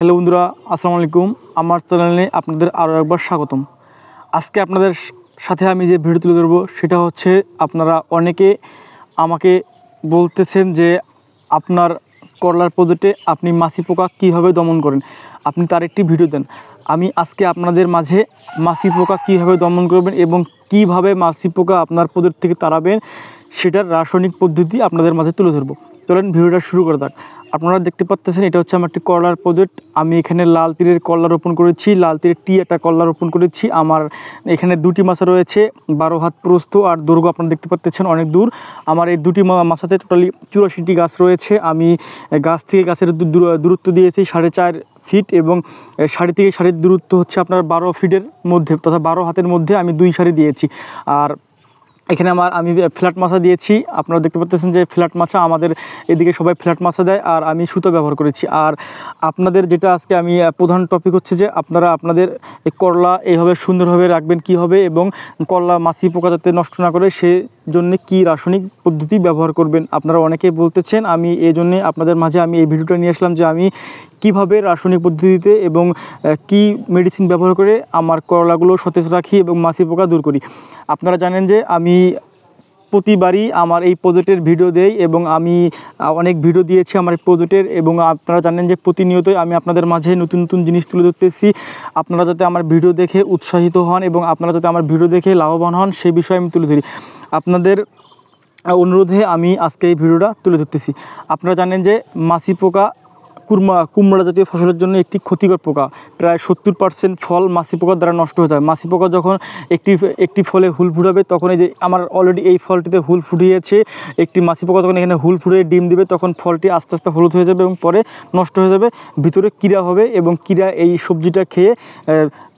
Hello বন্ধুরা, আসসালামু আলাইকুম। আমার চ্যানেলে আপনাদের আরও একবার স্বাগতম। আজকে আপনাদের সাথে আমি যে ভিডিও তুলে ধরবো সেটা হচ্ছে, আপনারা অনেকে আমাকে বলতেছেন যে আপনার করলার প্রজেক্টে আপনি মাছি পোকা কীভাবে দমন করেন, আপনি তার একটি ভিডিও দেন। আমি আজকে আপনাদের মাঝে মাছি পোকা কীভাবে দমন করবেন এবং কিভাবে মাছি পোকা আপনার প্রজেক্ট থেকে তাড়াবেন সেটার রাসায়নিক পদ্ধতি আপনাদের মাঝে তুলে ধরবো। চলেন ভিডিওটা শুরু করে যাক। আপনারা দেখতে পাচ্ছেন এটা হচ্ছে আমার একটি করলার প্রজেক্ট। আমি এখানে লাল তীরের করলা রোপণ করেছি, লাল তীরের একটা করলা রোপণ করেছি। আমার এখানে দুটি মাছা রয়েছে, 12 হাত প্রস্থ আর দৈর্ঘ্য আপনারা দেখতে পাচ্ছেন অনেক দূর। আমার এই দুটি মাছাতে টোটালি 84টি গাছ রয়েছে। আমি গাছ থেকে গাছের দূরত্ব দিয়েছি 4.5 ফিট এবং সারি থেকে সারির দূরত্ব হচ্ছে আপনার 12 ফিটের মধ্যে, তথা 12 হাতের মধ্যে আমি 2 সারি দিয়েছি। আর এখানে আমি ফ্ল্যাট মাছা দিয়েছি। আপনারা দেখতে পাচ্ছেন যে ফ্ল্যাট মাছা, আমাদের এদিকে সবাই ফ্ল্যাট মাছা দেয়, আর আমি সুতো ব্যবহার করেছি। আর আপনাদের যেটা আজকে আমি প্রধান টপিক হচ্ছে যে আপনারা আপনাদের করলা এইভাবে সুন্দরভাবে রাখবেন কীভাবে, এবং করলা মাছি পোকা যাতে নষ্ট না করে সেজন্য কী রাসায়নিক পদ্ধতি ব্যবহার করবেন। আপনারা অনেকেই বলতেছেন, আমি এই জন্যে আপনাদের মাঝে আমি এই ভিডিওটা নিয়ে আসলাম যে আমি কিভাবে রাসায়নিক পদ্ধতিতে এবং কি মেডিসিন ব্যবহার করে আমার করলাগুলো সতেজ রাখি এবং মাছি পোকা দূর করি। আপনারা জানেন যে আমি প্রতিবারই আমার এই প্রজেক্টের ভিডিও দেই এবং আমি অনেক ভিডিও দিয়েছি আমার এই প্রজেক্টের, এবং আপনারা জানেন যে প্রতিনিয়তই আমি আপনাদের মাঝে নতুন নতুন জিনিস তুলে ধরতেছি। আপনারা যাতে আমার ভিডিও দেখে উৎসাহিত হন এবং আপনারা যাতে আমার ভিডিও দেখে লাভবান হন সেই বিষয়ে আমি তুলে ধরি। আপনাদের অনুরোধে আমি আজকে এই ভিডিওটা তুলে ধরতেছি। আপনারা জানেন যে মাছি পোকা কুমড়া জাতীয় ফসলের জন্য একটি ক্ষতিকর পোকা। প্রায় 70% ফল মাছি পোকার দ্বারা নষ্ট হয়ে যায়। মাছি পোকা যখন একটি ফলে হুল ফুটাবে, তখন এই যে আমার অলরেডি এই ফলটিতে হুল ফুটিয়েছে, একটি মাছি পোকা যখন এখানে হুল ফুটিয়ে ডিম দিবে, তখন ফলটি আস্তে আস্তে হলুদ হয়ে যাবে এবং পরে নষ্ট হয়ে যাবে। ভিতরে কীড়া হবে এবং কীড়া এই সবজিটা খেয়ে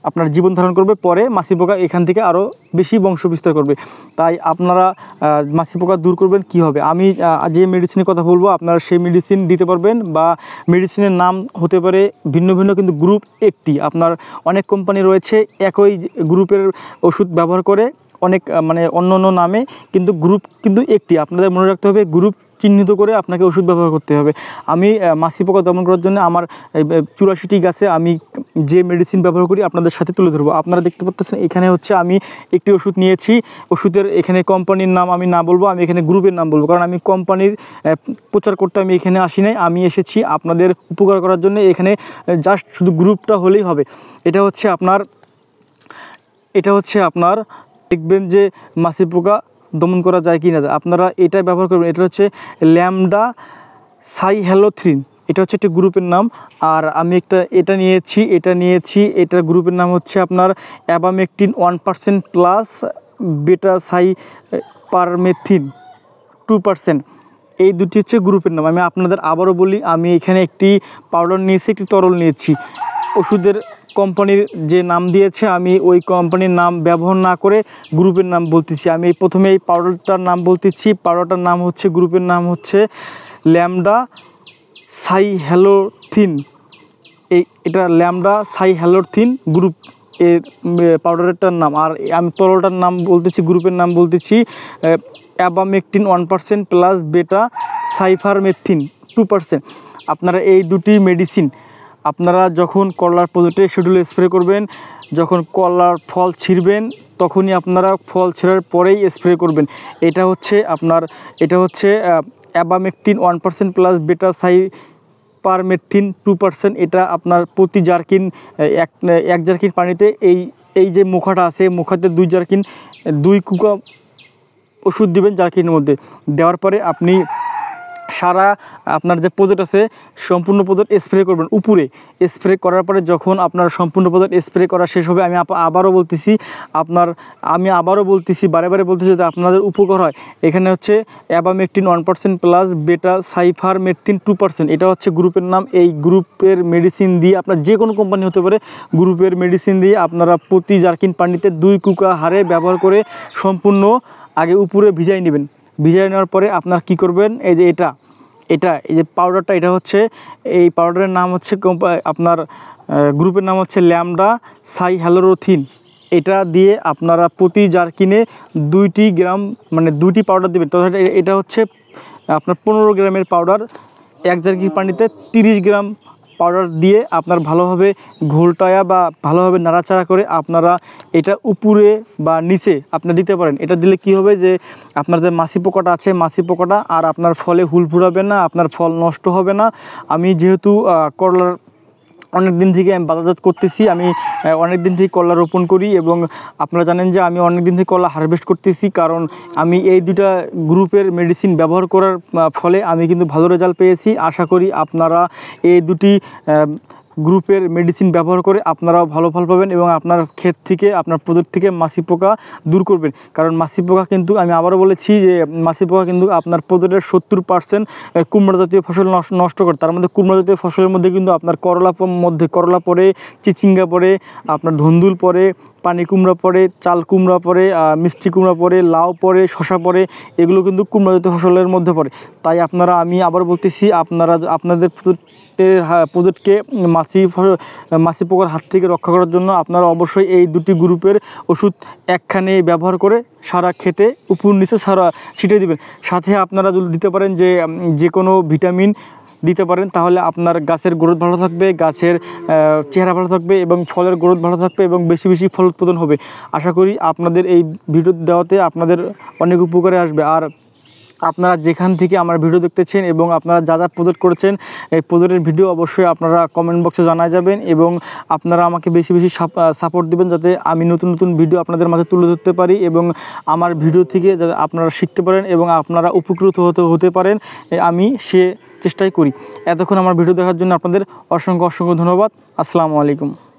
আপনার জীবন ধারণ করবে। পরে মাছি পোকা এখান থেকে আরও বেশি বংশ বিস্তার করবে। তাই আপনারা মাছি পোকা দূর করবেন কী হবে, আমি যে মেডিসিনের কথা বলবো আপনারা সেই মেডিসিন দিতে পারবেন, বা মেডিসিনের নাম হতে পারে ভিন্ন ভিন্ন, কিন্তু গ্রুপ একটি। আপনার অনেক কোম্পানি রয়েছে একই গ্রুপের ওষুধ ব্যবহার করে অনেক অন্য অন্য নামে, কিন্তু গ্রুপ কিন্তু একটি। আপনাদের মনে রাখতে হবে গ্রুপ চিহ্নিত করে আপনাকে ওষুধ ব্যবহার করতে হবে। আমি মাছি পোকা দমন করার জন্য আমার 84টি গাছে আমি যে মেডিসিন ব্যবহার করি আপনাদের সাথে তুলে ধরবো। আপনারা দেখতে পাচ্ছেন এখানে হচ্ছে আমি একটি ওষুধ নিয়েছি। ওষুধের এখানে কোম্পানির নাম আমি না বলবো, আমি এখানে গ্রুপের নাম বলবো, কারণ আমি কোম্পানির প্রচার করতে আমি এখানে আসি নাই। আমি এসেছি আপনাদের উপকার করার জন্য। এখানে জাস্ট শুধু গ্রুপটা হলেই হবে। এটা হচ্ছে আপনার দেখবেন যে মাছি পোকা দমন করা যায় কি না যায়, আপনারা এটা ব্যবহার করবেন। এটা হচ্ছে ল্যামডা সাইহ্যালোথ্রিন, এটা হচ্ছে একটি গ্রুপের নাম। আর আমি এটা নিয়েছি, এটার গ্রুপের নাম হচ্ছে আপনার অ্যাবামেকটিন 1% প্লাস বেটা সাইপারমেথিন 2%। এই দুটি হচ্ছে গ্রুপের নাম। আমি আপনাদের আবারও বলি, আমি এখানে একটি পাউডার নিয়েছি, একটি তরল নিয়েছি। ওষুধের কোম্পানির যে নাম দিয়েছে আমি ওই কোম্পানির নাম ব্যবহার না করে গ্রুপের নাম বলতেছি। আমি প্রথমে এই পাউডারটার নাম বলতেছি। পাউডারটার নাম হচ্ছে, গ্রুপের নাম হচ্ছে ল্যামডা সাইহ্যালোথিন। এটা ল্যামডা সাইহ্যালোথিন গ্রুপ এর পাউডারটার নাম। আর আমি তরলটার নাম বলতেছি, গ্রুপের নাম বলতেছি অ্যাবামেকটিন 1% প্লাস বেটা সাইপারমেথিন 2%। আপনারা এই দুটি মেডিসিন আপনারা যখন করলার প্রজেক্টে শিডিউলে স্প্রে করবেন, যখন করলার ফল ছিঁড়বেন তখনই আপনারা ফল ছেঁড়ার পরেই স্প্রে করবেন। এটা হচ্ছে অ্যাবামেকটিন 1% প্লাস বেটা সাইপারমেথিন 2%। এটা আপনার প্রতি জারকিন এক জারকিন পানিতে এই যে মুখাটা আছে, মুখাতে 2 কুকা ওষুধ দিবেন জারকিনের মধ্যে। দেওয়ার পরে আপনি সারা আপনার যে প্রজেক্ট আছে সম্পূর্ণ প্রজেক্ট স্প্রে করবেন। উপরে স্প্রে করার পরে যখন আপনার সম্পূর্ণ প্রজেক্ট স্প্রে করা শেষ হবে, আমি আবারও বলতেছি বারে বারে বলতেছি যাতে আপনাদের উপকার হয়। এখানে হচ্ছে অ্যাবামেকটিন 1% প্লাস বেটা সাইপারমেথিন 2%। এটা হচ্ছে গ্রুপের নাম। এই গ্রুপের মেডিসিন দিয়ে, আপনার যে কোনো কোম্পানি হতে পারে, গ্রুপের মেডিসিন দিয়ে আপনারা প্রতি জারকিন পানিতে 2 কুকা হারে ব্যবহার করে সম্পূর্ণ আগে উপরে ভিজাই নেবেন। ভিজাই নেওয়ার পরে আপনার কি করবেন, এই যে এই যে পাউডারটা, এটা হচ্ছে এই পাউডারের নাম হচ্ছে আপনার গ্রুপের নাম হচ্ছে ল্যামডা সাইহ্যালোথিন। এটা দিয়ে আপনারা প্রতি জারকিনে 2টি গ্রাম 2টি পাউডার দেবেন। তো এটা হচ্ছে আপনার 15 গ্রামের পাউডার। এক জারকিন পানিতে 30 গ্রাম পাউডার দিয়ে আপনার ভালোভাবে ঘোলটায়া বা ভালোভাবে নাড়াচাড়া করে আপনারা এটা উপরে বা নিচে আপনারা দিতে পারেন। এটা দিলে কি হবে যে আপনার যে মাছি পোকাটা আছে, মাছি পোকাটা আর আপনার ফলে হুল ফুরাবে না, আপনার ফল নষ্ট হবে না। আমি যেহেতু করলার অনেক দিন থেকে আমি বাজারজাত করতেছি, আমি অনেক দিন থেকে করলা রোপণ করি এবং আপনারা জানেন যে আমি অনেক দিন থেকে করলা হারভেস্ট করতেছি, কারণ আমি এই দুটা গ্রুপের মেডিসিন ব্যবহার করার ফলে আমি কিন্তু ভালো রেজাল্ট পেয়েছি। আশা করি আপনারা এই দুটি গ্রুপের মেডিসিন ব্যবহার করে আপনারাও ভালো ফল পাবেন এবং আপনার ক্ষেত থেকে, আপনার প্রজেক্ট থেকে মাছি পোকা দূর করবেন। কারণ মাছি পোকা কিন্তু, আমি আবারও বলেছি যে মাছি পোকা কিন্তু আপনার প্রজেক্টের 70% কুমড়া জাতীয় ফসল নষ্ট করে। তার মধ্যে কুমড়া জাতীয় ফসলের মধ্যে কিন্তু আপনার করলা পড়ে, চিচিঙ্গা পড়ে, আপনার ধুন্দুল পড়ে, পানি কুমড়া পড়ে, চাল কুমড়া পড়ে, মিষ্টি কুমড়া পড়ে, লাউ পড়ে, শশা পড়ে, এগুলো কিন্তু কুমড়া জাতীয় ফসলের মধ্যে পড়ে। তাই আমি আবার বলতেছি, আপনারা আপনাদের প্রজেক্টকে মাছি পোকার হাত থেকে রক্ষা করার জন্য আপনারা অবশ্যই এই দুটি গ্রুপের ওষুধ একখানে ব্যবহার করে সারা খেতে উপর নিচে সারা ছিটিয়ে দিবেন। সাথে আপনারা যদি দিতে পারেন যে কোনো ভিটামিন দিতে পারেন, তাহলে আপনার গাছের গ্রোথ ভালো থাকবে, গাছের চেহারা ভালো থাকবে এবং ফলের গ্রোথ ভালো থাকবে এবং বেশি বেশি ফল উৎপাদন হবে। আশা করি আপনাদের এই ভিডিও দেওয়াতে আপনাদের অনেক উপকারে আসবে। আর আপনারা যেখান থেকে আমার ভিডিও দেখতেছেন এবং আপনারা যা যা প্রজেক্ট করেছেন, এই প্রজেক্টের ভিডিও অবশ্যই আপনারা কমেন্ট বক্সে জানায় যাবেন এবং আপনারা আমাকে বেশি বেশি সাপোর্ট দিবেন, যাতে আমি নতুন নতুন ভিডিও আপনাদের মাঝে তুলে ধরতে পারি এবং আমার ভিডিও থেকে যাতে আপনারা শিখতে পারেন এবং আপনারা উপকৃত হতে পারেন, আমি সে চেষ্টাই করি। এতক্ষণ আমার ভিডিও দেখার জন্য আপনাদের অসংখ্য অসংখ্য ধন্যবাদ। আসসালামু আলাইকুম।